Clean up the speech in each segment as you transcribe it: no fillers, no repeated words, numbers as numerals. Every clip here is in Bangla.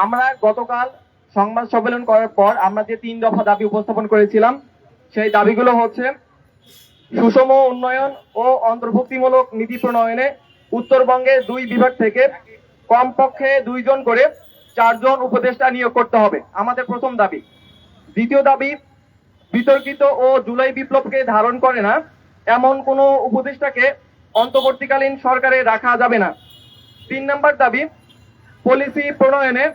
আমরা গতকাল সংবাদ সম্মেলন করার পর আমরা যে 3 দফা দাবি উপস্থাপন করেছিলাম, সেই দাবিগুলো হচ্ছে সুষম উন্নয়ন ও অন্তর্ভুক্তিমূলক নীতি প্রণয়নে উত্তরবঙ্গের 2 বিভাগ থেকে কমপক্ষে 2 জন করে 4 জন উপদেষ্টা নিয়োগ করতে হবে, আমাদের প্রথম দাবি। দ্বিতীয় দাবি, বিতর্কিত ও জুলাই বিপ্লবকে ধারণ করে না এমন কোন উপদেষ্টাকে অন্তর্বর্তীকালীন সরকারে রাখা যাবে না। 3 নম্বর দাবি, পলিসি প্রণয়নে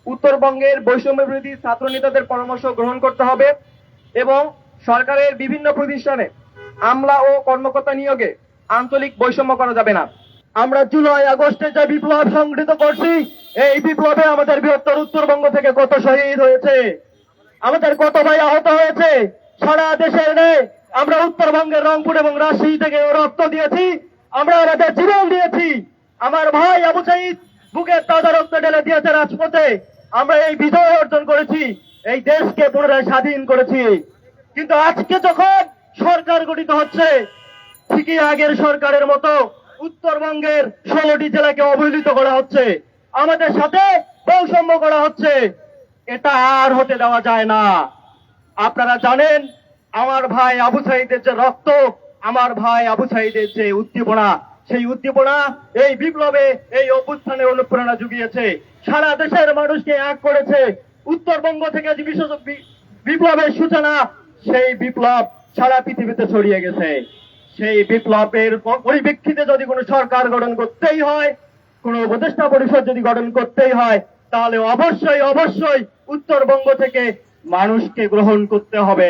উত্তরবঙ্গের বৈষম্য বিরোধী ছাত্র নেতাদের পরামর্শ গ্রহণ করতে হবে এবং সরকারের বিভিন্ন প্রতিষ্ঠানে আমলা ও কর্মকর্তা নিয়োগে আঞ্চলিক বৈষম্য করা যাবে না। আমরা জুলাই আগস্টে যে বিপ্লব সংগঠিত করছি, এই বিপ্লবে আমাদের বৃহত্তর উত্তরবঙ্গ থেকে কত শহীদ হয়েছে, আমাদের কত ভাই আহত হয়েছে। সারা দেশের নেই আমরা উত্তরবঙ্গের রংপুর এবং রাজশাহী থেকে রক্ত দিয়েছি, আমরা আমাদের জীবন দিয়েছি। আমার ভাই আবু সাঈদ বুকের তাজা রক্ত ঢেলে দিয়েছে রাজপথে। আমরা এই বিজয় অর্জন করেছি, এই দেশকে পুনরায় স্বাধীন করেছি। কিন্তু আজকে যখন সরকার গঠিত হচ্ছে, ঠিকই আগের সরকারের মতো উত্তরবঙ্গের 16টি জেলাকে অবহেলিত করা হচ্ছে, আমাদের সাথে বৈষম্য করা হচ্ছে। এটা আর হতে দেওয়া যায় না। আপনারা জানেন আমার ভাই আবু সাঈদের যে রক্ত, আমার ভাই আবু সাঈদের যে উদ্দীপনা, সেই উদ্দীপনা এই বিপ্লবে, এই অভ্যুত্থানে অনুপ্রেরণা জুগিয়েছে, সারা দেশের মানুষকে এক করেছে। উত্তরবঙ্গ থেকে যে বিপ্লবের সূচনা, সেই বিপ্লব সারা পৃথিবীতে ছড়িয়ে গেছে। সেই বিপ্লবের পরিপ্রেক্ষিতে যদি কোনো সরকার গঠন করতেই হয়, কোনো উপদেষ্টা পরিষদ যদি গঠন করতেই হয়, তাহলে অবশ্যই অবশ্যই উত্তরবঙ্গ থেকে মানুষকে গ্রহণ করতে হবে।